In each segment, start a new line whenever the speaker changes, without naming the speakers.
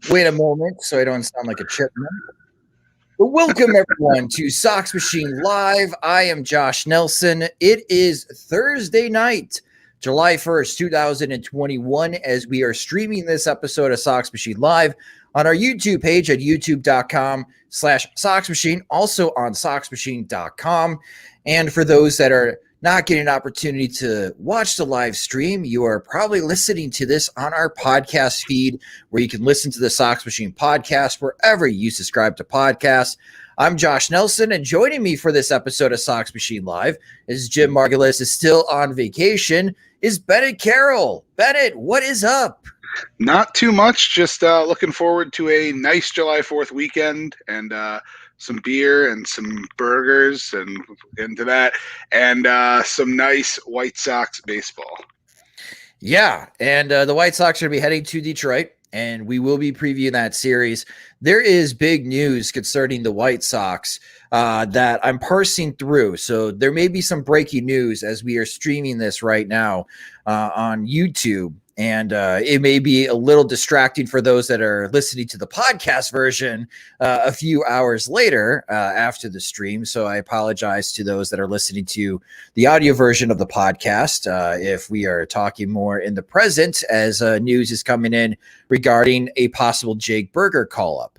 Wait a moment so I don't sound like a chipmunk. But welcome, everyone, to Sox Machine Live. I am Josh Nelson. It is Thursday night, July 1st, 2021, as we are streaming this episode of Sox Machine Live on our YouTube page at youtube.com/Sox Machine, also on soxmachine.com. And for those that are not getting an opportunity to watch the live stream, you are probably listening to this on our podcast feed, where you can listen to the Sox Machine podcast wherever you subscribe to podcasts. I'm Josh Nelson, and joining me for this episode of Sox Machine Live, as Jim Margulis is still on vacation, is Bennett Carroll. Bennett, what is up?
Not too much, just looking forward to a nice July 4th weekend and some beer and some burgers and into that, and some nice White Sox baseball.
Yeah, and the White Sox are going to be heading to Detroit, and we will be previewing that series. There is big news concerning the White Sox that I'm parsing through. So there may be some breaking news as we are streaming this right now on YouTube. And it may be a little distracting for those that are listening to the podcast version a few hours later after the stream. So I apologize to those that are listening to the audio version of the podcast if we are talking more in the present, as news is coming in regarding a possible Jake Burger call-up.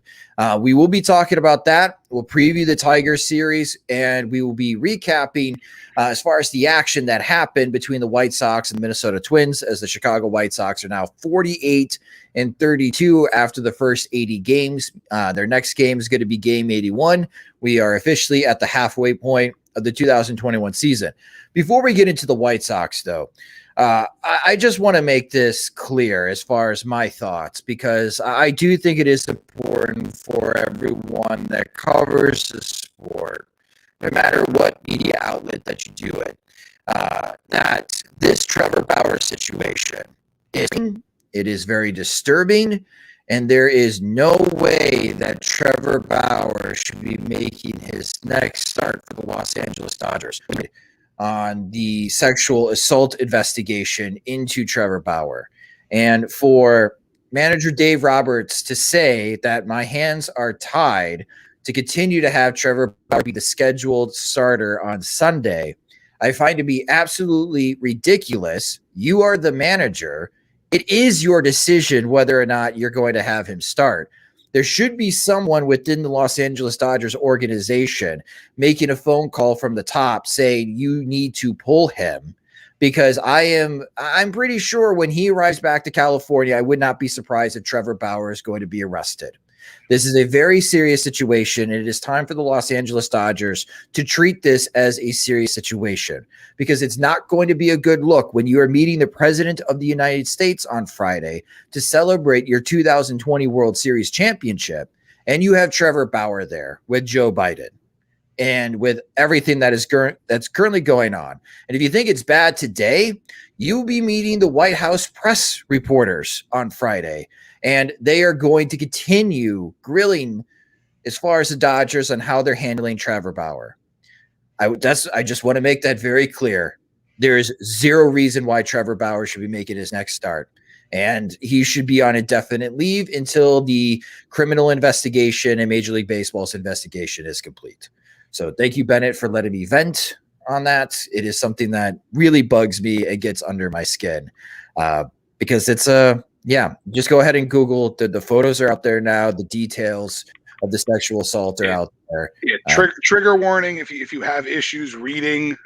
We will be talking about that. We'll preview the Tigers series, and we will be recapping as far as the action that happened between the White Sox and the Minnesota Twins, as the Chicago White Sox are now 48-32 after the first 80 games. Their next game is going to be game 81. We are officially at the halfway point of the 2021 season. Before we get into the White Sox, though, I just want to make this clear as far as my thoughts, because I do think it is important for everyone that covers the sport, no matter what media outlet that you do it, that this Trevor Bauer situation is very disturbing, and there is no way that Trevor Bauer should be making his next start for the Los Angeles Dodgers on the sexual assault investigation into Trevor Bauer. And for manager Dave Roberts to say that my hands are tied to continue to have Trevor Bauer be the scheduled starter on Sunday, I find to be absolutely ridiculous. You are the manager. It is your decision whether or not you're going to have him start. There should be someone within the Los Angeles Dodgers organization making a phone call from the top saying you need to pull him, because I'm pretty sure when he arrives back to California, I would not be surprised if Trevor Bauer is going to be arrested. This is a very serious situation, and it is time for the Los Angeles Dodgers to treat this as a serious situation, because it's not going to be a good look when you are meeting the President of the United States on Friday to celebrate your 2020 World Series championship, and you have Trevor Bauer there with Joe Biden and with everything that is that's currently going on. And if you think it's bad today, you'll be meeting the White House press reporters on Friday, and they are going to continue grilling as far as the Dodgers on how they're handling Trevor Bauer. I just want to make that very clear. There is zero reason why Trevor Bauer should be making his next start, and he should be on indefinite leave until the criminal investigation and Major League Baseball's investigation is complete. So thank you, Bennett, for letting me vent on that. It is something that really bugs me. It gets under my skin because it's just go ahead and Google. The photos are out there now. The details of the sexual assault are out there.
Yeah, trigger warning if you have issues reading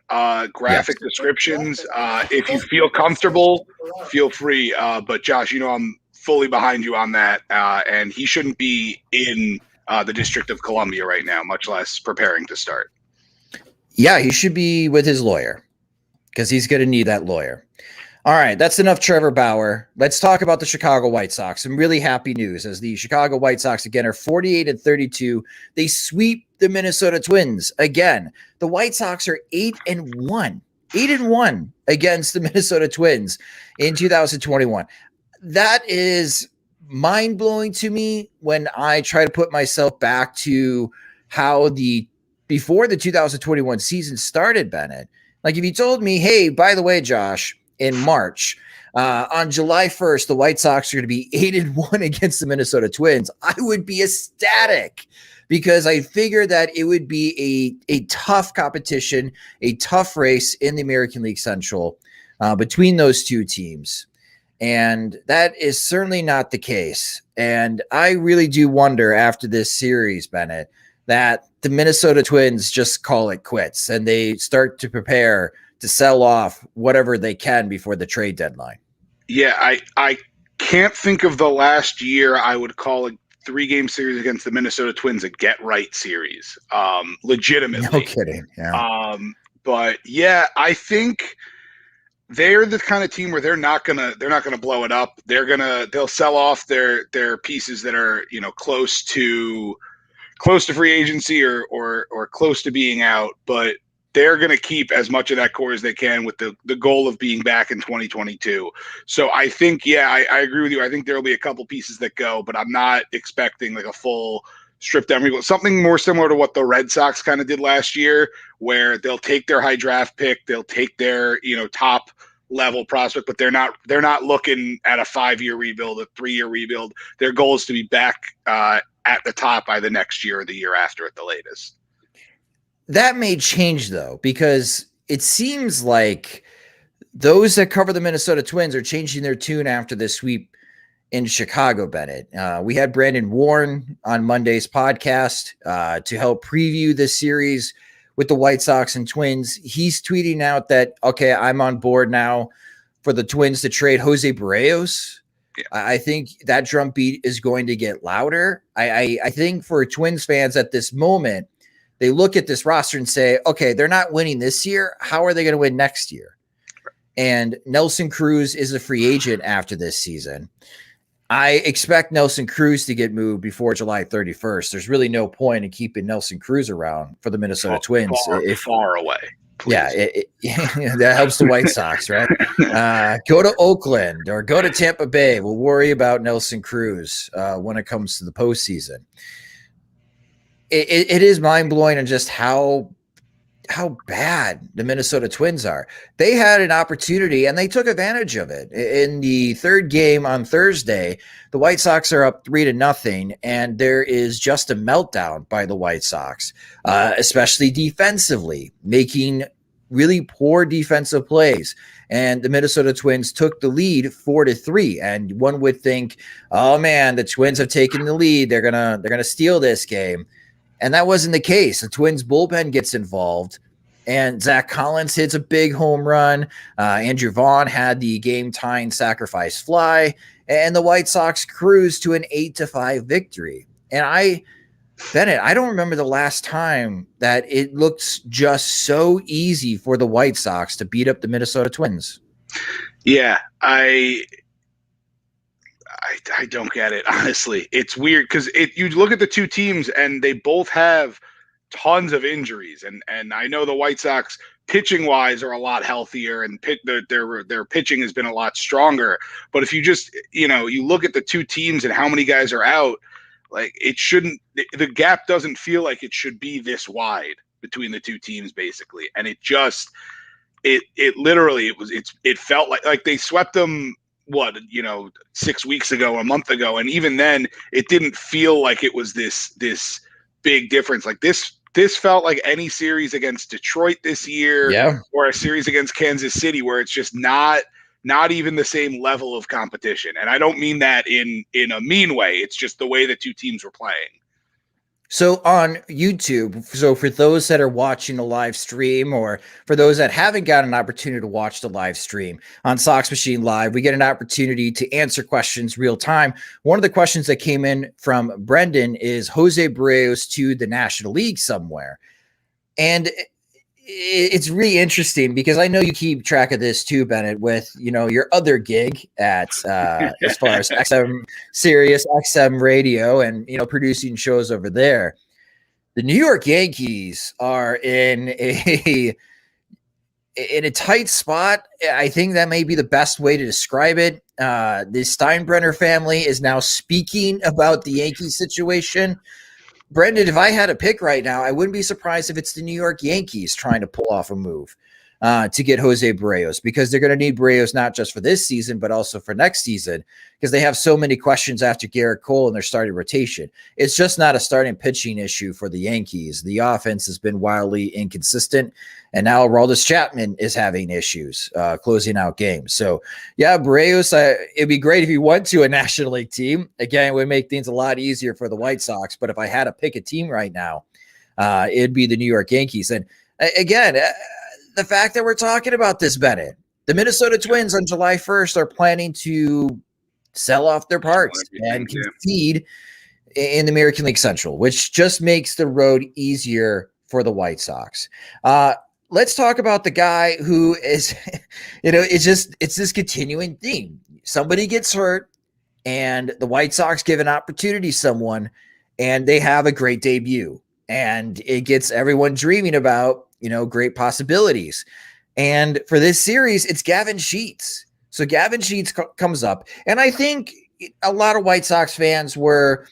graphic descriptions. If you feel comfortable, feel free. But Josh, I'm fully behind you on that. And he shouldn't be in the District of Columbia right now, much less preparing to start.
Yeah, he should be with his lawyer, because he's going to need that lawyer. All right, that's enough Trevor Bauer. Let's talk about the Chicago White Sox. Some really happy news, as the Chicago White Sox, again, are 48-32. They sweep the Minnesota Twins. Again, the White Sox are 8-1. 8-1 against the Minnesota Twins in 2021. That is mind-blowing to me when I try to put myself back to how before the 2021 season started, Bennett. Like, if you told me, hey, by the way, Josh, in March, On July 1st, the White Sox are going to be 8-1 against the Minnesota Twins. I would be ecstatic because I figure that it would be a tough competition, a tough race in the American League Central between those two teams. And that is certainly not the case. And I really do wonder after this series, Bennett, that the Minnesota Twins just call it quits and they start to prepare to sell off whatever they can before the trade deadline.
Yeah, I can't think of the last year I would call a 3-game series against the Minnesota Twins a get-right series. Legitimately.
No kidding. Yeah.
But yeah, I think they're the kind of team where they're not gonna blow it up. They'll sell off their pieces that are, you know, close to free agency or close to being out, but they're going to keep as much of that core as they can with the goal of being back in 2022. So I think, yeah, I agree with you. I think there will be a couple pieces that go, but I'm not expecting like a full strip down rebuild. Something more similar to what the Red Sox kind of did last year, where they'll take their high draft pick, they'll take their, you know, top level prospect, but they're not looking at a 5-year rebuild, a 3-year rebuild. Their goal is to be back at the top by the next year or the year after at the latest.
That may change though, because it seems like those that cover the Minnesota Twins are changing their tune after the sweep in Chicago, Bennett. We had Brandon Warren on Monday's podcast to help preview this series with the White Sox and Twins. He's tweeting out that, okay, I'm on board now for the Twins to trade Jose Barrios. Yeah. I think that drum beat is going to get louder. I think for Twins fans at this moment, they look at this roster and say, okay, they're not winning this year. How are they going to win next year? And Nelson Cruz is a free agent after this season. I expect Nelson Cruz to get moved before July 31st. There's really no point in keeping Nelson Cruz around for the Minnesota Twins.
Far away. Please.
Yeah, that helps the White Sox, right? Go to Oakland or go to Tampa Bay. We'll worry about Nelson Cruz when it comes to the postseason. It is mind-blowing on just how bad the Minnesota Twins are. They had an opportunity and they took advantage of it. In the third game on Thursday, the White Sox are up 3-0, and there is just a meltdown by the White Sox, especially defensively, making really poor defensive plays. And the Minnesota Twins took the lead 4-3. And one would think, oh man, the Twins have taken the lead. They're gonna steal this game. And that wasn't the case. The Twins bullpen gets involved, and Zach Collins hits a big home run. Andrew Vaughn had the game-tying sacrifice fly, and the White Sox cruised to an 8-5 victory. And Bennett, I don't remember the last time that it looks just so easy for the White Sox to beat up the Minnesota Twins.
Yeah, I don't get it, honestly. It's weird because you look at the two teams and they both have tons of injuries. And I know the White Sox pitching-wise are a lot healthier and their pitching has been a lot stronger. But if you just, you look at the two teams and how many guys are out, like the gap doesn't feel like it should be this wide between the two teams, basically. And it felt like they swept them 6 weeks ago, a month ago, and even then it didn't feel like it was this big difference. Like this felt like any series against Detroit this year, or a series against Kansas City, where it's just not even the same level of competition. And I don't mean that in a mean way. It's just the way the two teams were playing.
So on YouTube, so for those that are watching the live stream, or for those that haven't got an opportunity to watch the live stream on Sox Machine Live, we get an opportunity to answer questions real time. One of the questions that came in from Brendan is Jose Barrios to the National League somewhere. And it's really interesting because I know you keep track of this too, Bennett, with your other gig at as far as Sirius XM radio and producing shows over there. The New York Yankees are in a tight spot. I think that may be the best way to describe it. The Steinbrenner family is now speaking about the Yankee situation. Brendan, if I had a pick right now, I wouldn't be surprised if it's the New York Yankees trying to pull off a move. to get Jose Barrios, because they're going to need Barrios not just for this season, but also for next season, because they have so many questions after Garrett Cole and their starting rotation. It's just not a starting pitching issue for the Yankees. The offense has been wildly inconsistent, and now Aroldis Chapman is having issues closing out games. So, yeah, Barrios, it'd be great if he went to a National League team. Again, it would make things a lot easier for the White Sox, but if I had to pick a team right now, it'd be the New York Yankees. And again, the fact that we're talking about this, Bennett, the Minnesota Twins on July 1st are planning to sell off their parts and concede in the American League Central, which just makes the road easier for the White Sox. Let's talk about the guy who is, it's this continuing theme. Somebody gets hurt and the White Sox give an opportunity to someone and they have a great debut and it gets everyone dreaming about, great possibilities. And for this series, it's Gavin Sheets. So Gavin Sheets comes up. And I think a lot of White Sox fans were,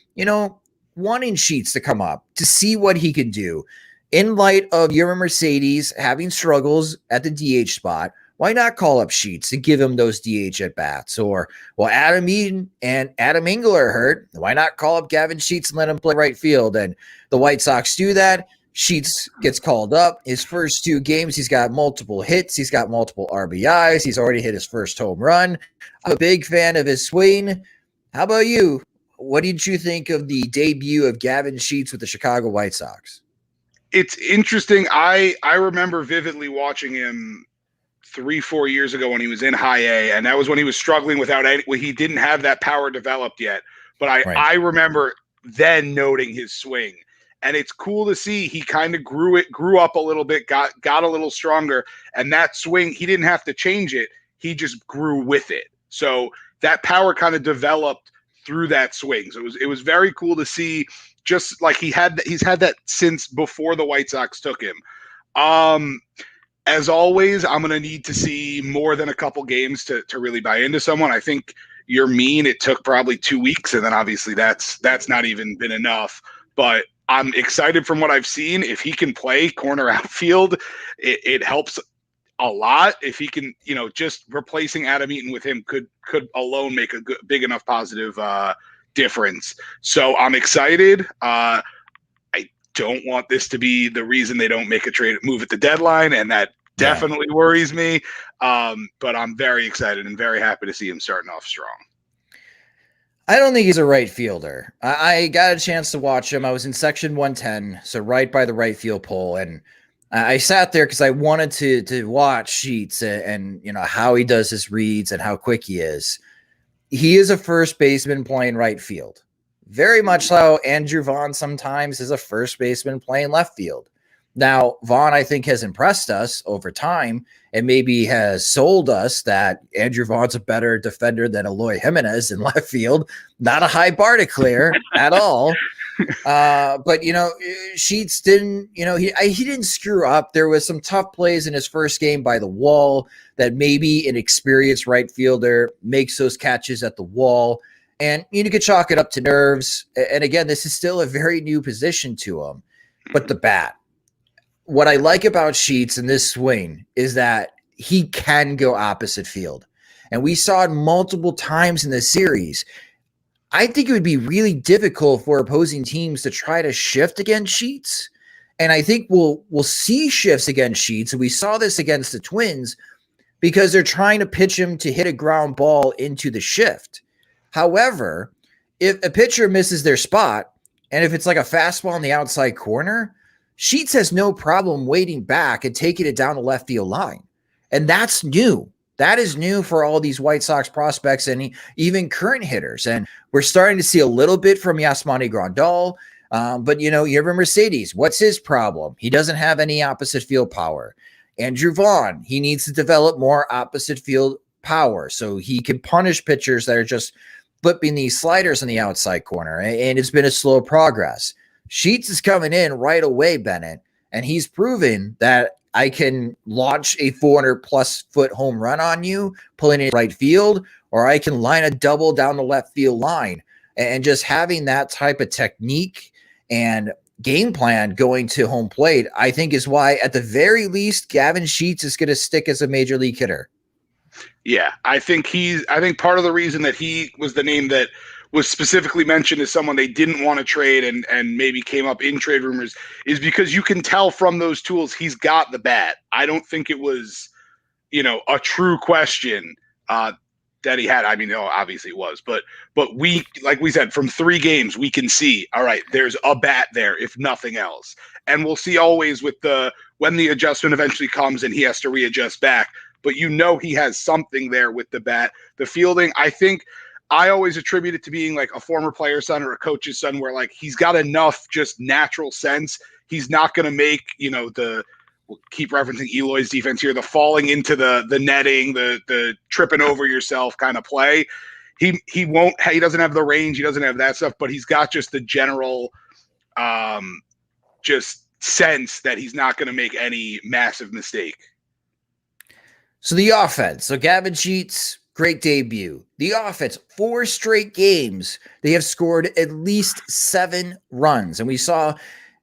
wanting Sheets to come up to see what he can do. In light of Yermin Mercedes having struggles at the DH spot, why not call up Sheets and give him those DH at bats? Or, Adam Eaton and Adam Engel are hurt. Why not call up Gavin Sheets and let him play right field? And the White Sox do that. Sheets gets called up. His first 2 games, he's got multiple hits. He's got multiple RBIs. He's already hit his first home run. I'm a big fan of his swing. How about you? What did you think of the debut of Gavin Sheets with the Chicago White Sox?
It's interesting. I remember vividly watching him 3-4 years ago when he was in high A, and that was when he was struggling without any, he didn't have that power developed yet. But I remember then noting his swing. And it's cool to see he kind of grew up a little bit, got a little stronger. And that swing, he didn't have to change it. He just grew with it. So that power kind of developed through that swing. So it was very cool to see, just like he's had that since before the White Sox took him. As always, I'm going to need to see more than a couple games to really buy into someone. I think you're mean. It took probably 2 weeks. And then obviously that's not even been enough. But I'm excited from what I've seen. If he can play corner outfield, it helps a lot. If he can, just replacing Adam Eaton with him could alone make a big enough positive difference. So I'm excited. I don't want this to be the reason they don't make a trade move at the deadline, and that definitely worries me. But I'm very excited and very happy to see him starting off strong.
I don't think he's a right fielder. I got a chance to watch him. I was in section 110, so right by the right field pole, and I sat there because I wanted to watch Sheets and how he does his reads and how quick he is. He is a first baseman playing right field, very much how Andrew Vaughn sometimes is a first baseman playing left field. Now, Vaughn, I think, has impressed us over time and maybe has sold us that Andrew Vaughn's a better defender than Eloy Jimenez in left field. Not a high bar to clear at all. But, Sheets didn't, he didn't screw up. There was some tough plays in his first game by the wall that maybe an experienced right fielder makes those catches at the wall. And you could chalk it up to nerves. And again, this is still a very new position to him. But the bat. What I like about Sheets in this swing is that he can go opposite field. And we saw it multiple times in the series. I think it would be really difficult for opposing teams to try to shift against Sheets. And I think we'll see shifts against Sheets. And we saw this against the Twins because they're trying to pitch him to hit a ground ball into the shift. However, if a pitcher misses their spot, and if it's like a fastball on the outside corner, Sheets has no problem waiting back and taking it down the left field line. And that's new. That is new for all these White Sox prospects and even current hitters. And we're starting to see a little bit from Yasmani Grandal. But, Yermin Mercedes, what's his problem? He doesn't have any opposite field power. Andrew Vaughn, he needs to develop more opposite field power so he can punish pitchers that are just flipping these sliders on the outside corner. And it's been a slow progress. Sheets is coming in right away, Bennett, and he's proven that I can launch a 400-plus foot home run on you, pulling it right field, or I can line a double down the left field line. And just having that type of technique and game plan going to home plate, I think is why, at the very least, Gavin Sheets is going to stick as a major league hitter.
Yeah, I think part of the reason that he was the name that was specifically mentioned as someone they didn't want to trade and maybe came up in trade rumors is because you can tell from those tools he's got the bat. I don't think it was, a true question that he had. I mean, obviously it was, but we, like we said, from 3 games, we can see, all right, there's a bat there, if nothing else. And we'll see always when the adjustment eventually comes and he has to readjust back. But he has something there with the bat. The fielding, I think I always attribute it to being like a former player's son or a coach's son where like he's got enough just natural sense. He's not going to make, we'll keep referencing Eloy's defense here, the falling into the netting, the tripping over yourself kind of play. He doesn't have the range. He doesn't have that stuff, but he's got just the general just sense that he's not going to make any massive mistake.
So the offense. So Gavin Sheets, great debut. The offense, 4 straight games, they have scored at least 7 runs. And we saw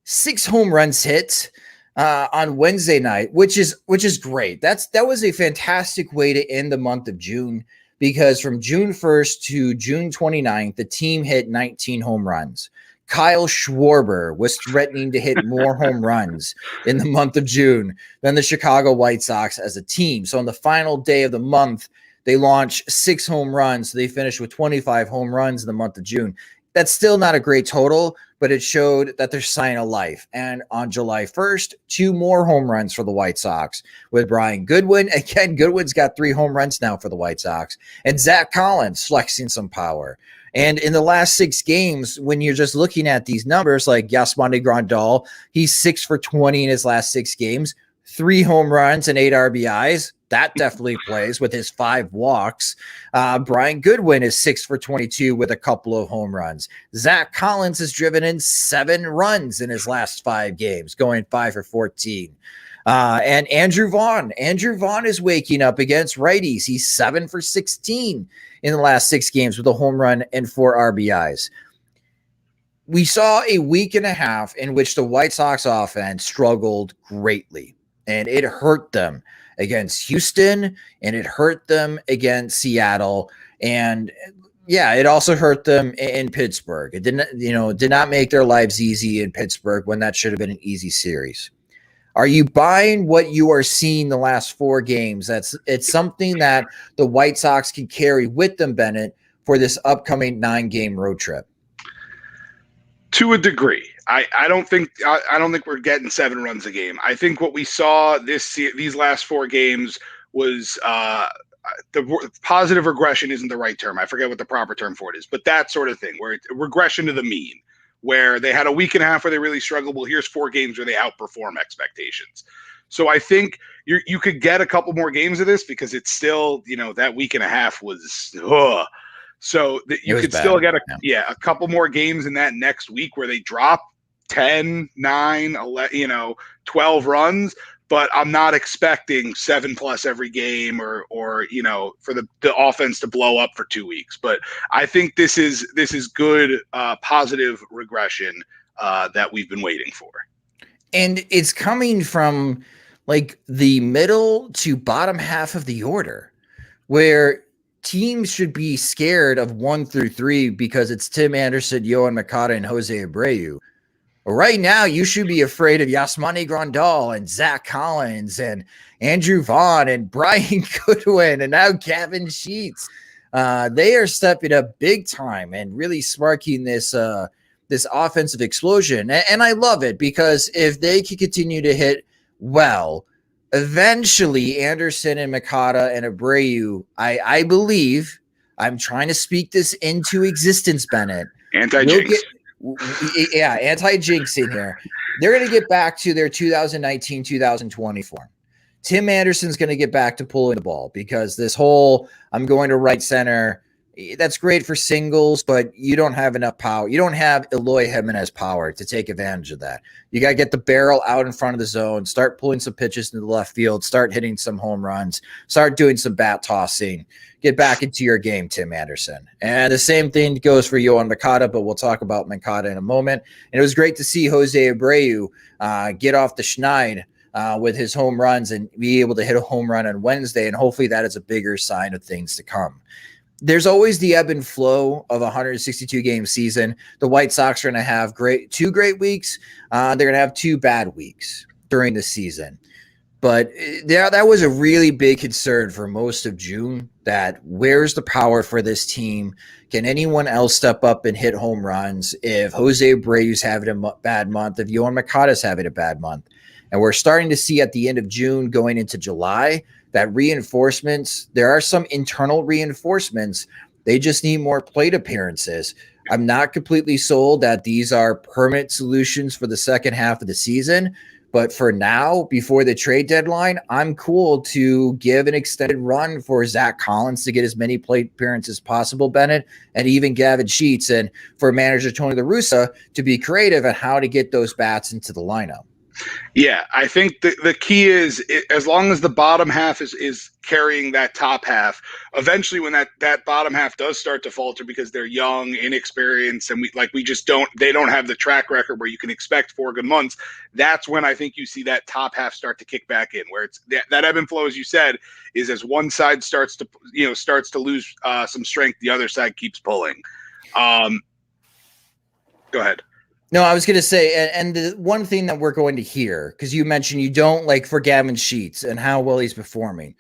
6 home runs hit on Wednesday night, which is great. That was a fantastic way to end the month of June, because from June 1st to June 29th, the team hit 19 home runs. Kyle Schwarber was threatening to hit more home runs in the month of June than the Chicago White Sox as a team. So on the final day of the month, they launched 6 home runs. So they finished with 25 home runs in the month of June. That's still not a great total, but it showed that they're sign of life. And on July 1st, 2 more home runs for the White Sox with Brian Goodwin. Again, Goodwin's got 3 home runs now for the White Sox. And Zach Collins flexing some power. And in the last 6 games, when you're just looking at these numbers, like Yasmani Grandal, he's 6 for 20 in his last 6 games, 3 home runs and 8 RBIs. That definitely plays with his 5 walks. Brian Goodwin is 6 for 22 with a couple of home runs. Zach Collins has driven in 7 runs in his last 5 games, going 5 for 14. And Andrew Vaughn is waking up against righties. He's 7 for 16 in the last 6 games with a home run and 4 RBIs. We saw a week and a half in which the White Sox offense struggled greatly, and it hurt them against Houston, and it hurt them against Seattle, and yeah, it also hurt them in Pittsburgh. It did not make their lives easy in Pittsburgh when that should have been an easy series. Are you buying what you are seeing the last 4 games? It's something that the White Sox can carry with them, Bennett, for this upcoming 9-game road trip.
To a degree. I don't think we're getting 7 runs a game. I think what we saw these last 4 games was the positive regression isn't the right term. I forget what the proper term for it is, but that sort of thing where it's regression to the mean, where they had a week and a half where they really struggled. Well, here's 4 games where they outperform expectations. So I think you could get a couple more games of this because it's still, that week and a half was, so that you could still get a couple more games in that next week where they drop 10, 9, 11, 12 runs. But I'm not expecting 7+ every game or for the offense to blow up for 2 weeks. But I think this is good, positive regression that we've been waiting for.
And it's coming from like the middle to bottom half of the order, where teams should be scared of 1 through 3 because it's Tim Anderson, Yohan Moncada, and Jose Abreu. Right now, you should be afraid of Yasmani Grandal and Zach Collins and Andrew Vaughn and Brian Goodwin and now Gavin Sheets. They are stepping up big time and really sparking this offensive explosion. And I love it because if they can continue to hit well, eventually Anderson and Moncada and Abreu, I believe, I'm trying to speak this into existence, Bennett.
Anti-jinx.
Yeah, anti-jinx in here. They're going to get back to their 2019-2020 form. Tim Anderson's going to get back to pulling the ball because this whole I'm going to right center, That's great for singles, but you don't have enough power. You don't have Eloy Jimenez power to take advantage of that. You got to get the barrel out in front of the zone, start pulling some pitches into the left field, start hitting some home runs, start doing some bat tossing, get back into your game, Tim Anderson. And the same thing goes for Yohan Moncada, but we'll talk about Moncada in a moment. And it was great to see Jose Abreu get off the schneid with his home runs and be able to hit a home run on Wednesday. And hopefully that is a bigger sign of things to come. There's always the ebb and flow of a 162 game season. The White Sox are going to have two great weeks. They're going to have 2 bad weeks during the season. But that was a really big concern for most of June, that where's the power for this team? Can anyone else step up and hit home runs if Jose Abreu's having a bad month, if Yohan Moncada's having a bad month? And we're starting to see at the end of June going into July that reinforcements, there are some internal reinforcements. They just need more plate appearances. I'm not completely sold that these are permanent solutions for the second half of the season. But for now, before the trade deadline, I'm cool to give an extended run for Zach Collins to get as many plate appearances as possible, Bennett, and even Gavin Sheets, and for manager Tony La Russa to be creative on how to get those bats into the lineup.
Yeah, I think the key is as long as the bottom half is carrying that top half, eventually when that bottom half does start to falter because they're young, inexperienced, and they don't have the track record where you can expect 4 good months, that's when I think you see that top half start to kick back in, where it's that ebb and flow, as you said, is as one side starts to lose some strength, the other side keeps pulling. Go ahead.
No, I was going to say, and the one thing that we're going to hear, because you mentioned you don't like for Gavin Sheets and how well he's performing,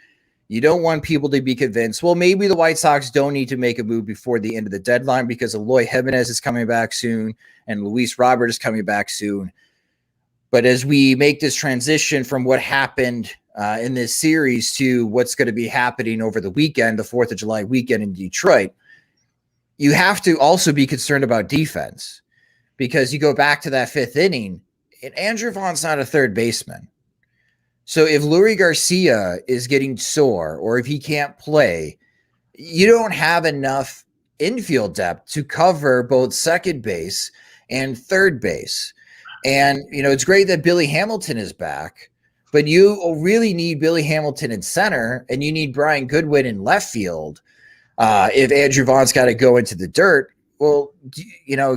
you don't want people to be convinced, well, maybe the White Sox don't need to make a move before the end of the deadline because Eloy Jimenez is coming back soon and Luis Robert is coming back soon. But as we make this transition from what happened in this series to what's going to be happening over the weekend, the 4th of July weekend in Detroit, you have to also be concerned about defense. Because you go back to that 5th inning, and Andrew Vaughn's not a third baseman. So if Luis Garcia is getting sore or if he can't play, you don't have enough infield depth to cover both second base and third base. And, it's great that Billy Hamilton is back, but you really need Billy Hamilton in center and you need Brian Goodwin in left field. If Andrew Vaughn's got to go into the dirt, well,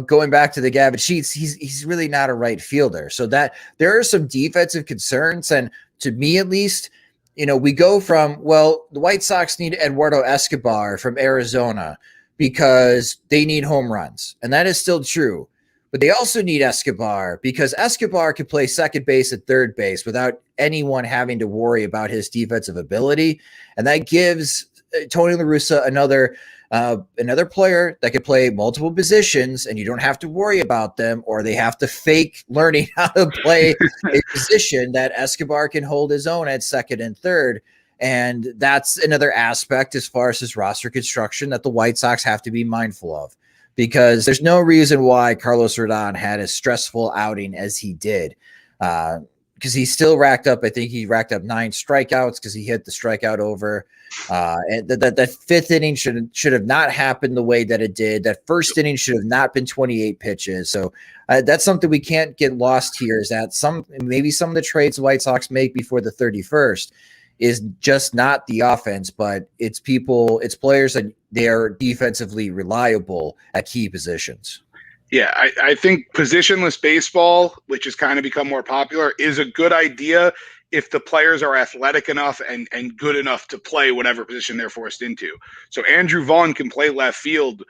going back to the Gavin Sheets, he's really not a right fielder. So that there are some defensive concerns. And to me, at least, we go from, well, the White Sox need Eduardo Escobar from Arizona because they need home runs. And that is still true. But they also need Escobar because Escobar can play second base and third base without anyone having to worry about his defensive ability. And that gives Tony La Russa another player that could play multiple positions and you don't have to worry about them, or they have to fake learning how to play a position that Escobar can hold his own at second and third. And that's another aspect as far as his roster construction that the White Sox have to be mindful of, because there's no reason why Carlos Rodon had as stressful outing as he did. Because he still racked up 9 strikeouts because he hit the strikeout over. And that 5th inning should have not happened the way that it did. That 1st inning should have not been 28 pitches. So that's something we can't get lost here, is that maybe some of the trades the White Sox make before the 31st is just not the offense, but it's players that they are defensively reliable at key positions.
Yeah, I think positionless baseball, which has kind of become more popular, is a good idea if the players are athletic enough and good enough to play whatever position they're forced into. So Andrew Vaughn can play left field,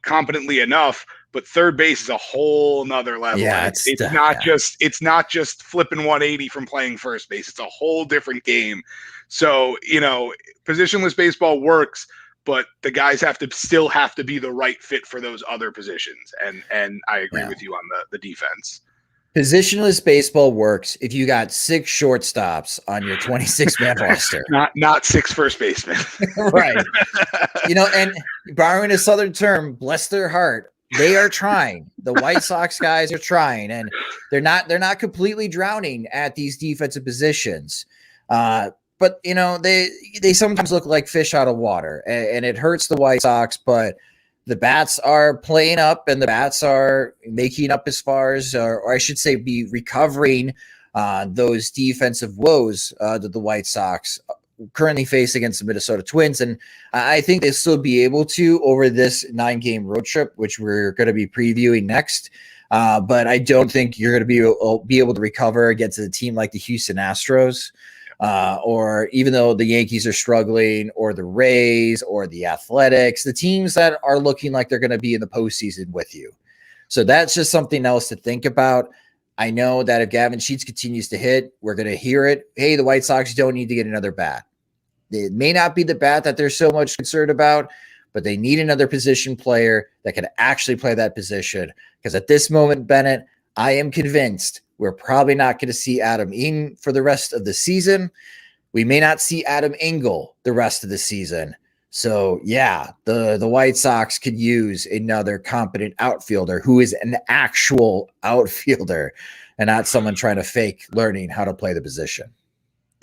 competently enough, but third base is a whole nother level.
Yeah,
it's not just flipping 180 from playing first base. It's a whole different game. So, positionless baseball works, but the guys still have to be the right fit for those other positions. And I agree with you on the defense.
Positionless baseball works if you got 6 shortstops on your 26-man roster.
Not 6 first basemen.
Right. And borrowing a Southern term, bless their heart, they are trying. The White Sox guys are trying, and they're not completely drowning at these defensive positions. but they sometimes look like fish out of water, and it hurts the White Sox. But the bats are playing up, and the bats are making up as far as, or I should say, be recovering those defensive woes that the White Sox currently face against the Minnesota Twins. And I think they'll still be able to over this 9-game road trip, which we're going to be previewing next. But I don't think you're going to be able to recover against a team like the Houston Astros, or even though the Yankees are struggling, or the Rays, or the Athletics, the teams that are looking like they're going to be in the postseason with you. So that's just something else to think about. I know that if Gavin Sheets continues to hit, we're going to hear it. Hey, the White Sox don't need to get another bat. It may not be the bat that they're so much concerned about, but they need another position player that can actually play that position. Because at this moment, Bennett, I am convinced we're probably not going to see Adam Eaton for the rest of the season. We may not see Adam Engel the rest of the season. So, yeah, the White Sox could use another competent outfielder who is an actual outfielder and not someone trying to fake learning how to play the position.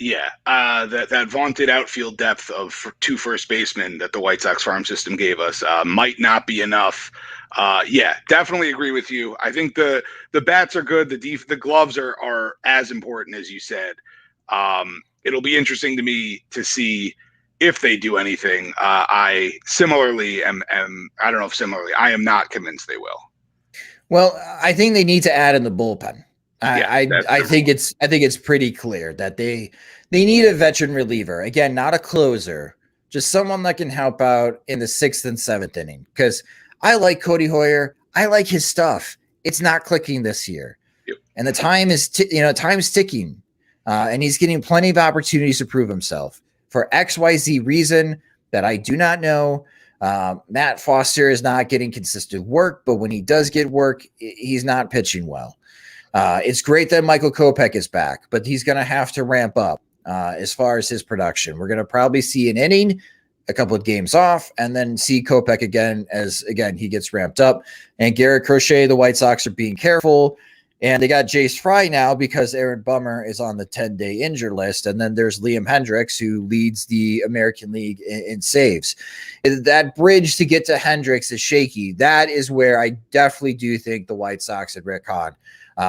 Yeah, that vaunted outfield depth of 2 first basemen that the White Sox farm system gave us might not be enough. Yeah, definitely agree with you. I think the bats are good. The gloves are as important as you said. It'll be interesting to me to see if they do anything. I similarly am I don't know if similarly. I am not convinced they will.
Well, I think they need to add in the bullpen. I think it's pretty clear that they need a veteran reliever. Again, not a closer, just someone that can help out in the 6th and 7th inning. Because I like Cody Hoyer. I like his stuff. It's not clicking this year.
Yep.
And the time is time's ticking. And he's getting plenty of opportunities to prove himself for XYZ reason that I do not know. Matt Foster is not getting consistent work, but when he does get work, he's not pitching well. It's great that Michael Kopech is back, but he's going to have to ramp up as far as his production. We're going to probably see an inning, a couple of games off, and then see Kopech again as, again, he gets ramped up. And Garrett Crochet, the White Sox are being careful. And they got Jace Fry now because Aaron Bummer is on the 10-day injured list. And then there's Liam Hendricks, who leads the American League in saves. That bridge to get to Hendricks is shaky. That is where I definitely do think the White Sox and Rick Hahn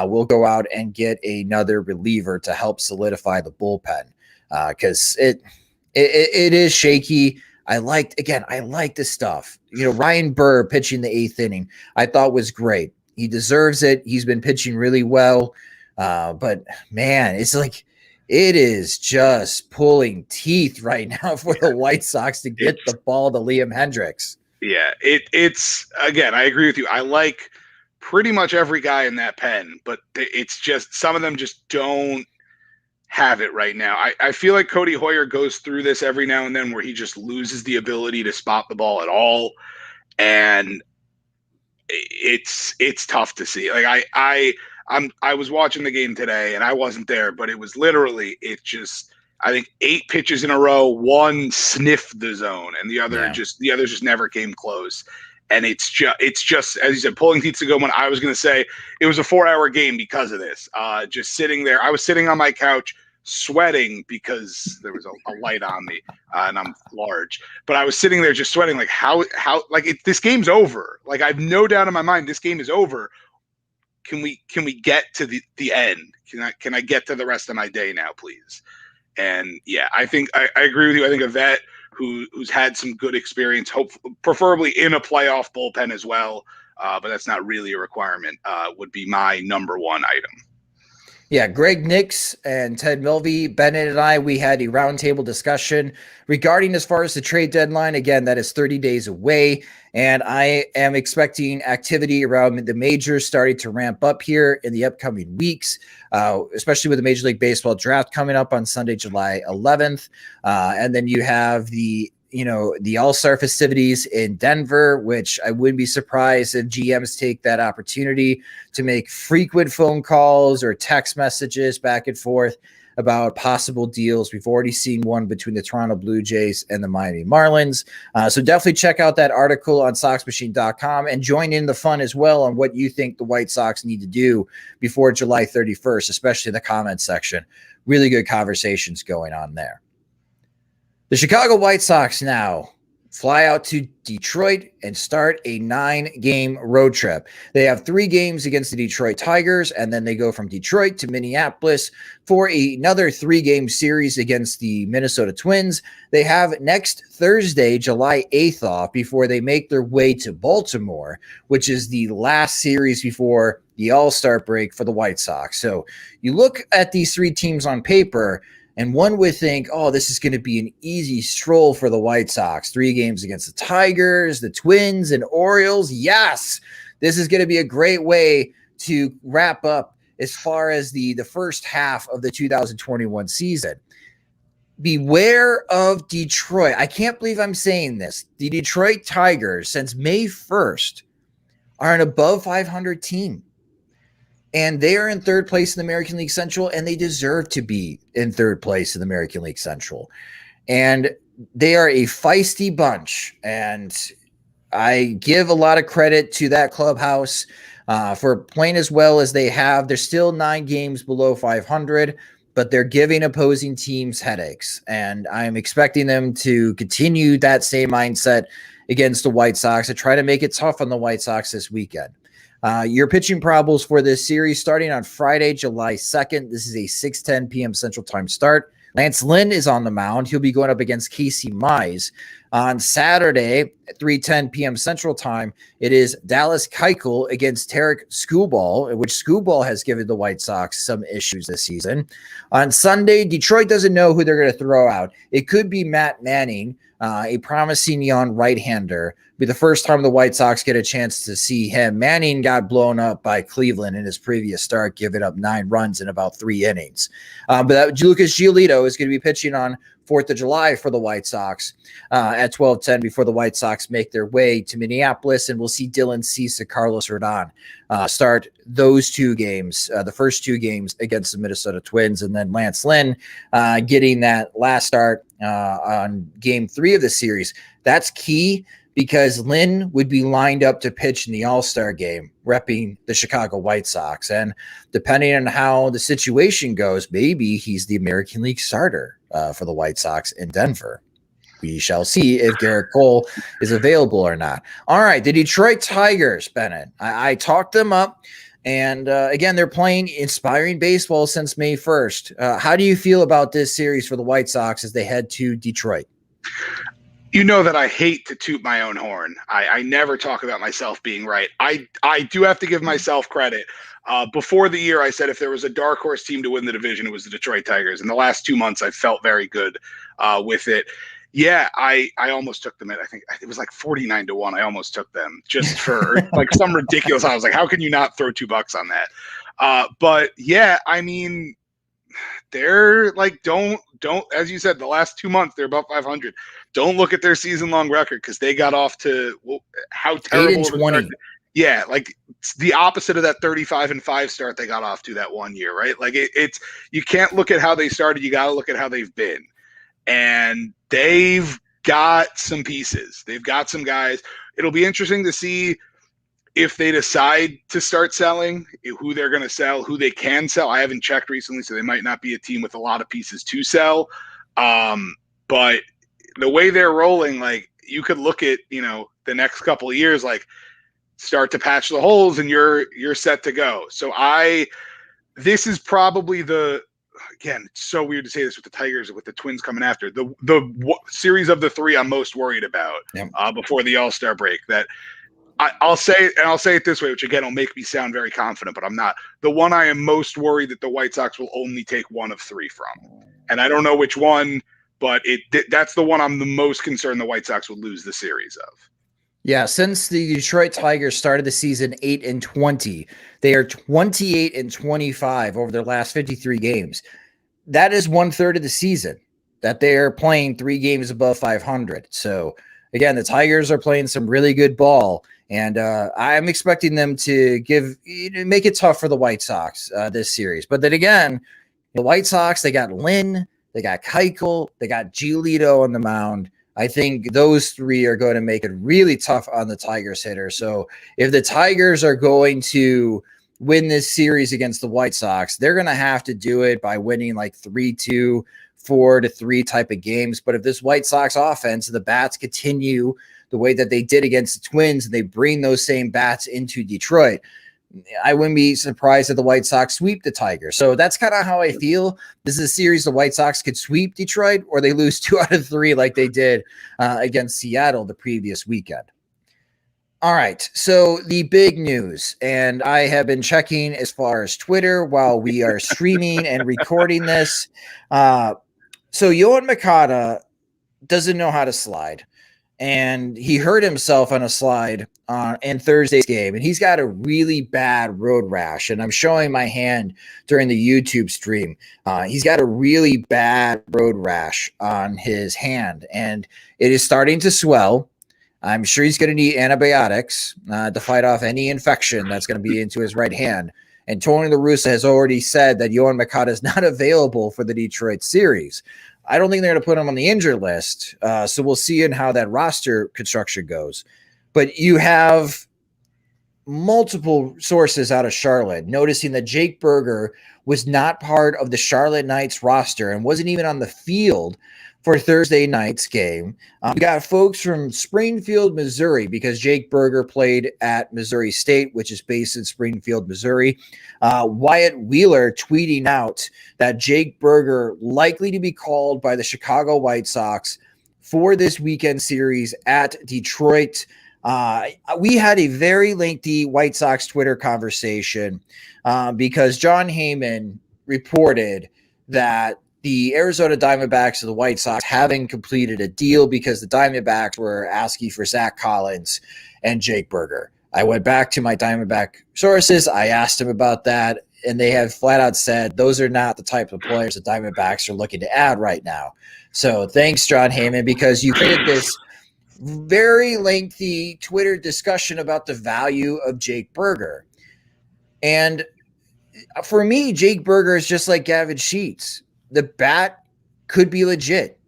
will go out and get another reliever to help solidify the bullpen because it is shaky. I like this stuff. Ryan Burr pitching the 8th inning, I thought was great. He deserves it. He's been pitching really well. But man, it's like it is just pulling teeth right now for the White Sox to get the ball to Liam Hendricks.
Yeah, it's again, I agree with you. I like pretty much every guy in that pen, but it's just some of them just don't have it right now. I feel like Cody Hoyer goes through this every now and then where he just loses the ability to spot the ball at all. And it's tough to see. Like I was watching the game today and I wasn't there, but it was literally, I think 8 pitches in a row, one sniffed the zone and the others just never came close. And it's just, as you said, pulling teeth to go. When I was going to say it was a 4-hour game because of this, just sitting there, I was sitting on my couch sweating because there was a light on me and I'm large, but I was sitting there just sweating. Like how this game's over. Like I have no doubt in my mind, this game is over. Can we get to the end? Can I get to the rest of my day now, please? And yeah, I think I agree with you. I think a vet who's had some good experience, preferably in a playoff bullpen as well, but that's not really a requirement, would be my number one item.
Yeah, Greg Nix and Ted Milvey, Bennett and I, we had a roundtable discussion regarding as far as the trade deadline. Again, that is 30 days away, and I am expecting activity around the majors starting to ramp up here in the upcoming weeks, especially with the Major League Baseball draft coming up on Sunday, July 11th. And then you have the All-Star festivities in Denver, which I wouldn't be surprised if GMs take that opportunity to make frequent phone calls or text messages back and forth about possible deals. We've already seen one between the Toronto Blue Jays and the Miami Marlins. So definitely check out that article on SoxMachine.com and join in the fun as well on what you think the White Sox need to do before July 31st, especially in the comments section. Really good conversations going on there. The Chicago White Sox now fly out to Detroit and start a 9-game road trip. They have 3 games against the Detroit Tigers, and then they go from Detroit to Minneapolis for another 3-game series against the Minnesota Twins. They have next Thursday, July 8th off before they make their way to Baltimore, which is the last series before the All-Star break for the White Sox. So you look at these 3 teams on paper, and one would think, oh, this is going to be an easy stroll for the White Sox. 3 games against the Tigers, the Twins, and Orioles. Yes, this is going to be a great way to wrap up as far as the first half of the 2021 season. Beware of Detroit. I can't believe I'm saying this. The Detroit Tigers, since May 1st, are an above 500 team. And they are in 3rd place in the American League Central, and they deserve to be in 3rd place in the American League Central. And they are a feisty bunch, and I give a lot of credit to that clubhouse for playing as well as they have. They're still 9 games below 500, but they're giving opposing teams headaches, and I'm expecting them to continue that same mindset against the White Sox and try to make it tough on the White Sox this weekend. Your pitching probables for this series starting on Friday, July 2nd. This is a 6:10 p.m. Central Time start. Lance Lynn is on the mound. He'll be going up against Casey Mize. On Saturday at 3:10 p.m. Central Time, it is Dallas Keuchel against Tarek Skubal, which Skubal has given the White Sox some issues this season. On Sunday, Detroit doesn't know who they're going to throw out. It could be Matt Manning, a promising young right-hander. Be the first time the White Sox get a chance to see him. Manning got blown up by Cleveland in his previous start, giving up 9 runs in about 3 innings. But Lucas Giolito is going to be pitching on 4th of July for the White Sox at 12:10 before the White Sox make their way to Minneapolis, and we'll see Dylan Cease and Carlos Rodon start those 2 games, the first 2 games against the Minnesota Twins, and then Lance Lynn getting that last start on Game 3 of the series. That's key, because Lynn would be lined up to pitch in the All-Star game, repping the Chicago White Sox. And depending on how the situation goes, maybe he's the American League starter for the White Sox in Denver. We shall see if Garrett Cole is available or not. All right, the Detroit Tigers, Bennett. I talked them up. And again, they're playing inspiring baseball since May 1st. How do you feel about this series for the White Sox as they head to Detroit?
You know that I hate to toot my own horn. I never talk about myself being right. I do have to give myself credit. Before the year, I said if there was a dark horse team to win the division, it was the Detroit Tigers. In the last 2 months, I felt very good with it. Yeah, I almost took them at, I think it was like 49-1. I almost took them just for like some ridiculous. I was like, how can you not throw $2 on that? But yeah, I mean, they're like, don't, as you said, the last 2 months, they're about 500. Don't look at their season-long record, because they got off to how terrible.
8-20.
Yeah, like it's the opposite of that 35-5 start they got off to that one year, right? Like it's you can't look at how they started. You got to look at how they've been, and they've got some pieces. They've got some guys. It'll be interesting to see if they decide to start selling, who they're going to sell, who they can sell. I haven't checked recently, so they might not be a team with a lot of pieces to sell. But the way they're rolling, like you could look at, the next couple of years, like start to patch the holes and you're set to go. So this is probably again, it's so weird to say this with the Tigers, with the Twins coming after the series of the 3 I'm most worried about before the All-Star break. That I'll say it this way, which again will make me sound very confident, but I'm not. The one I am most worried that the White Sox will only take 1 of 3 from, and I don't know which one, but that's the one I'm the most concerned the White Sox would lose the series of.
Yeah, since the Detroit Tigers started the season 8-20, they are 28-25 over their last 53 games. That is 1/3 of the season that they are playing 3 games above 500. So again, the Tigers are playing some really good ball, and I'm expecting them to make it tough for the White Sox this series. But then again, the White Sox, they got Lynn, they got Keuchel, they got Giolito on the mound. I think those 3 are going to make it really tough on the Tigers hitter. So if the Tigers are going to win this series against the White Sox, they're going to have to do it by winning like 3-2, 4-3 type of games. But if this White Sox offense, the bats continue the way that they did against the Twins, and they bring those same bats into Detroit, I wouldn't be surprised if the White Sox sweep the Tigers. So that's kind of how I feel. This is a series the White Sox could sweep Detroit, or they lose 2 out of 3 like they did against Seattle the previous weekend. All right, so the big news, and I have been checking as far as Twitter while we are streaming and recording this. So Yoan Moncada doesn't know how to slide, and he hurt himself on a slide in Thursday's game, and he's got a really bad road rash, and I'm showing my hand during the YouTube stream. He's got a really bad road rash on his hand, and it is starting to swell. I'm sure he's going to need antibiotics to fight off any infection that's going to be into his right hand. And Tony La Russa has already said that Yoan Moncada is not available for the Detroit series. I don't think they're going to put him on the injured list. So we'll see in how that roster construction goes. But you have multiple sources out of Charlotte noticing that Jake Burger was not part of the Charlotte Knights roster and wasn't even on the field for Thursday night's game. We got folks from Springfield, Missouri, because Jake Burger played at Missouri State, which is based in Springfield, Missouri. Wyatt Wheeler tweeting out that Jake Burger likely to be called by the Chicago White Sox for this weekend series at Detroit. We had a very lengthy White Sox Twitter conversation because John Heyman reported that the Arizona Diamondbacks and the White Sox having completed a deal because the Diamondbacks were asking for Zach Collins and Jake Burger. I went back to my Diamondback sources. I asked them about that, and they have flat out said those are not the type of players the Diamondbacks are looking to add right now. So thanks, John Heyman, because you created this very lengthy Twitter discussion about the value of Jake Burger. And for me, Jake Burger is just like Gavin Sheets. The bat could be legit.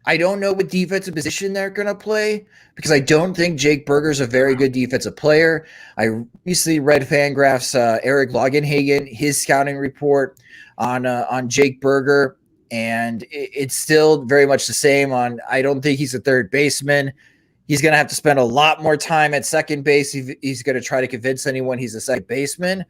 I don't know what defensive position they're going to play because I don't think Jake Burger is a very good defensive player. I recently read Fangraph's Eric Longenhagen, his scouting report on Jake Burger, and it's still very much the same on I don't think he's a third baseman. He's going to have to spend a lot more time at second base if he's going to try to convince anyone he's a second baseman,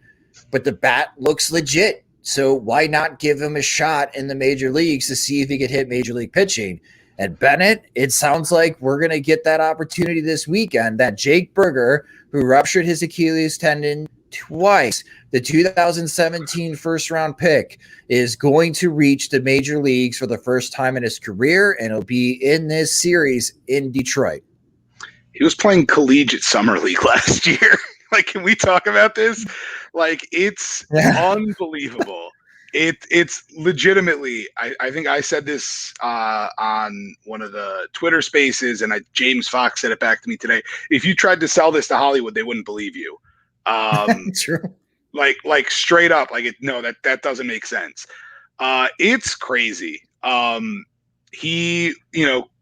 but the bat looks legit. So why not give him a shot in the major leagues to see if he could hit major league pitching? And Bennett, it sounds like we're going to get that opportunity this weekend, that Jake Burger, who ruptured his Achilles tendon twice, the 2017 first-round pick, is going to reach the major leagues for the first time in his career, and he'll be in this series in Detroit.
He was playing collegiate summer league last year. Like, can we talk about this? Like, it's unbelievable. It's legitimately, I think I said this on one of the Twitter spaces, and James Fox said it back to me today. If you tried to sell this to Hollywood, they wouldn't believe you.
True.
Like straight up, that doesn't make sense. It's crazy. He,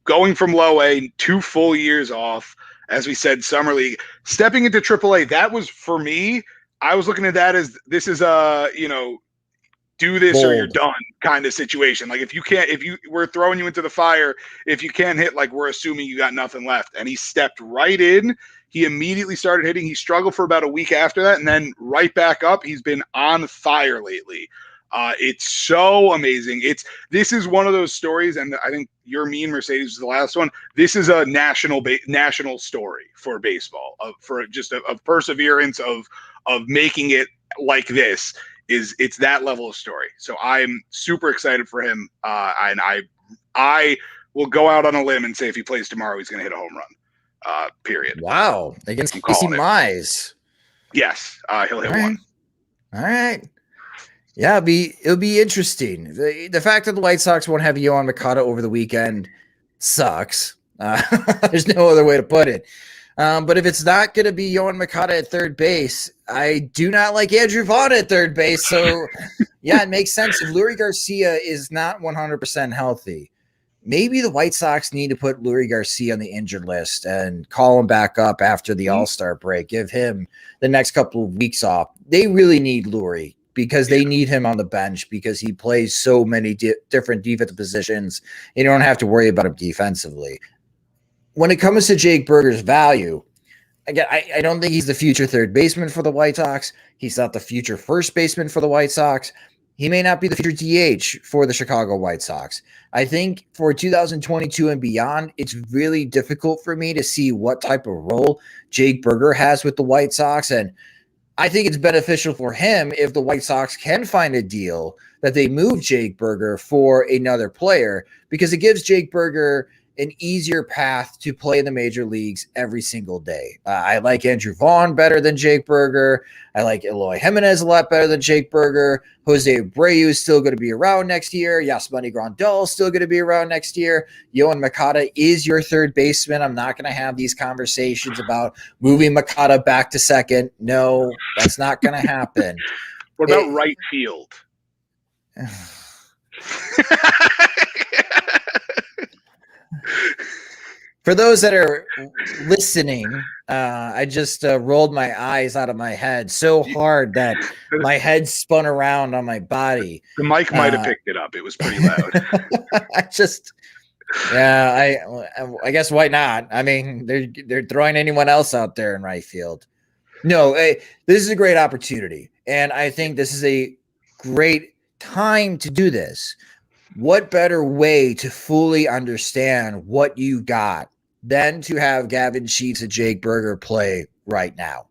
going from low A, 2 full years off, as we said, summer league, stepping into AAA, that was, for me, I was looking at that as this is a, do this or you're done kind of situation. Like we're throwing you into the fire, if you can't hit, like we're assuming you got nothing left. And he stepped right in. He immediately started hitting. He struggled for about a week after that, and then right back up. He's been on fire lately. It's so amazing. This is one of those stories, and I think your mean Mercedes was the last one. This is a national story for baseball, for just a perseverance of making it like this. It's that level of story. So I'm super excited for him, and I will go out on a limb and say if he plays tomorrow, he's going to hit a home run. Period.
Wow, against Casey Mize.
Yes, he'll hit one.
All right. Yeah, it'll be interesting. The fact that the White Sox won't have Yoan Moncada over the weekend sucks. There's no other way to put it. But if it's not going to be Yoan Moncada at third base, I do not like Andrew Vaughn at third base. So, yeah, it makes sense. If Lurie Garcia is not 100% healthy, maybe the White Sox need to put Lurie Garcia on the injured list and call him back up after the All-Star break. Give him the next couple of weeks off. They really need Lurie, because they need him on the bench because he plays so many different defensive positions. You don't have to worry about him defensively. When it comes to Jake Burger's value, again, I don't think he's the future third baseman for the White Sox. He's not the future first baseman for the White Sox. He may not be the future DH for the Chicago White Sox. I think for 2022 and beyond, it's really difficult for me to see what type of role Jake Burger has with the White Sox. And I think it's beneficial for him if the White Sox can find a deal that they move Jake Burger for another player, because it gives Jake Burger an easier path to play in the major leagues every single day. I like Andrew Vaughn better than Jake Burger. I like Eloy Jimenez a lot better than Jake Burger. Jose Abreu is still going to be around next year. Yasmani Grandal is still going to be around next year. Yohan Makata is your third baseman. I'm not going to have these conversations about moving Makata back to second. No, that's not going to happen.
What about right field?
For those that are listening, I just rolled my eyes out of my head so hard that my head spun around on my body.
The mic might have picked it up. It was pretty loud.
I guess why not? I mean, they're throwing anyone else out there in right field. No, this is a great opportunity, and I think this is a great time to do this. What better way to fully understand what you got than to have Gavin Sheets and Jake Burger play right now?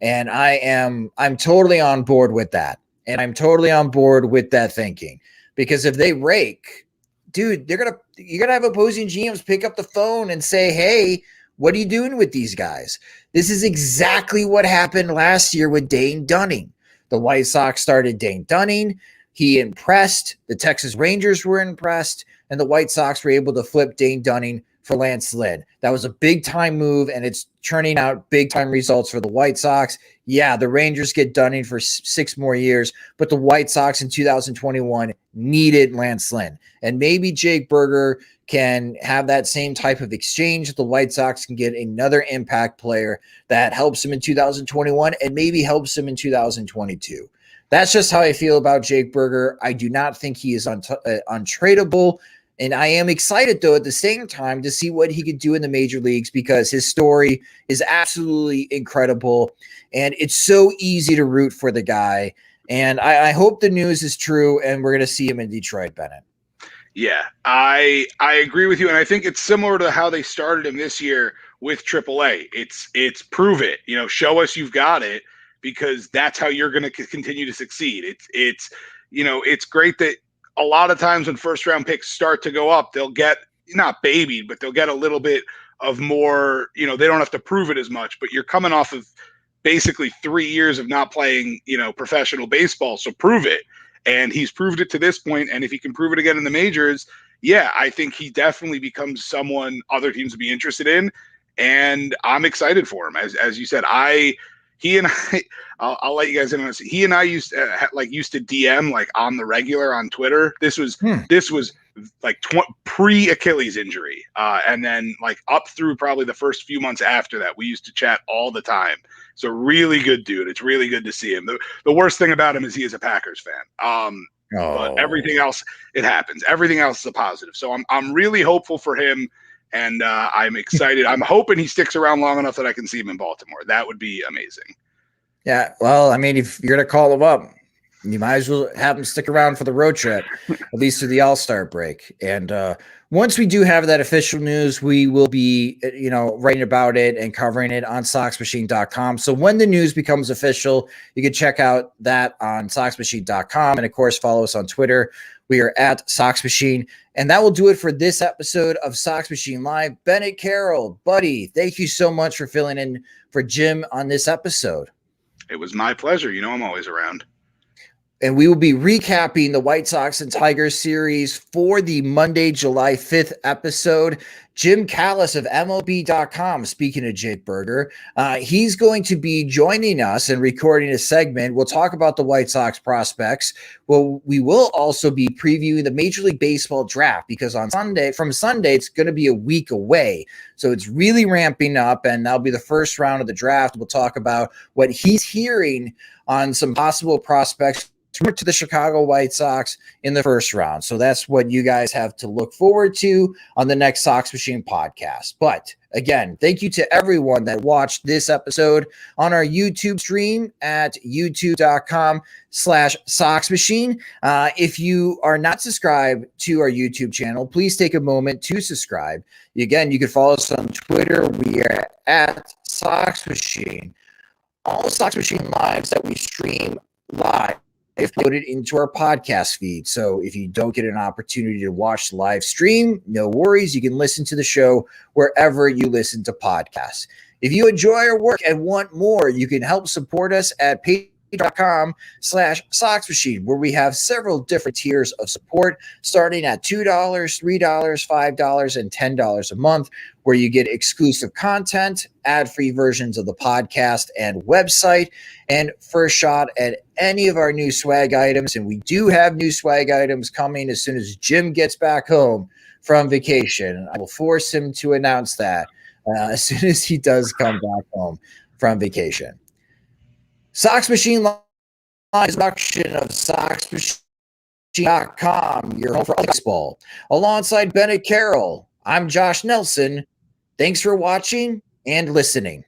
And I'm totally on board with that. And I'm totally on board with that thinking, because if they rake, dude, you're going to have opposing GMs pick up the phone and say, hey, what are you doing with these guys? This is exactly what happened last year with Dane Dunning. The White Sox started Dane Dunning. He impressed. The Texas Rangers were impressed, and the White Sox were able to flip Dane Dunning for Lance Lynn. That was a big-time move, and it's churning out big-time results for the White Sox. Yeah, the Rangers get Dunning for 6 more years, but the White Sox in 2021 needed Lance Lynn. And maybe Jake Burger can have that same type of exchange. The White Sox can get another impact player that helps him in 2021 and maybe helps him in 2022. That's just how I feel about Jake Burger. I do not think he is untradeable. And I am excited, though, at the same time to see what he could do in the major leagues, because his story is absolutely incredible. And it's so easy to root for the guy. And I hope the news is true and we're going to see him in Detroit, Bennett.
Yeah, I agree with you. And I think it's similar to how they started him this year with AAA. It's prove it. Show us you've got it, because that's how you're going to continue to succeed. It's great that a lot of times when first round picks start to go up, they'll get not babied, but they'll get a little bit of more, they don't have to prove it as much, but you're coming off of basically 3 years of not playing, professional baseball. So prove it. And he's proved it to this point. And if he can prove it again in the majors, yeah, I think he definitely becomes someone other teams would be interested in. And I'm excited for him. As you said, I'll let you guys in on this. He and I used to DM like on the regular on Twitter. This was like pre-Achilles injury, and then like up through probably the first few months after that, we used to chat all the time. So really good dude. It's really good to see him. The worst thing about him is he is a Packers fan. But everything else, it happens. Everything else is a positive. So I'm really hopeful for him. And I'm excited. I'm hoping he sticks around long enough that I can see him in Baltimore. That would be amazing.
Yeah, well, I mean, if you're going to call him up, you might as well have him stick around for the road trip, at least through the All-Star break. And once we do have that official news, we will be, writing about it and covering it on SoxMachine.com. So when the news becomes official, you can check out that on SoxMachine.com. And, of course, follow us on Twitter. We are at Sox Machine. And that will do it for this episode of Sox Machine Live. Bennett Carroll, buddy, thank you so much for filling in for Jim on this episode.
It was my pleasure. I'm always around.
And we will be recapping the White Sox and Tigers series for the Monday, July 5th episode. Jim Callis of MLB.com, speaking of Jake Berger, he's going to be joining us and recording a segment. We'll talk about the White Sox prospects. Well, we will also be previewing the Major League Baseball draft because from Sunday, it's going to be a week away. So it's really ramping up, and that'll be the first round of the draft. We'll talk about what he's hearing on some possible prospects to the Chicago White Sox in the first round. So that's what you guys have to look forward to on the next Sox Machine podcast. But again, thank you to everyone that watched this episode on our YouTube stream at youtube.com/Sox Machine. If you are not subscribed to our YouTube channel, please take a moment to subscribe. Again, you can follow us on Twitter. We are at Sox Machine. All the Sox Machine lives that we stream live, if put it into our podcast feed. So if you don't get an opportunity to watch the live stream, no worries. You can listen to the show wherever you listen to podcasts. If you enjoy our work and want more, you can help support us at patreon.com/Sox Machine, where we have several different tiers of support, starting at $2, $3, $5, and $10 a month, where you get exclusive content, ad-free versions of the podcast and website, and first shot at any of our new swag items. And we do have new swag items coming as soon as Jim gets back home from vacation. I will force him to announce that as soon as he does come back home from vacation. Sox Machine Live is a production of SoxMachine.com, your home for baseball. Alongside Bennett Carroll, I'm Josh Nelson. Thanks for watching and listening.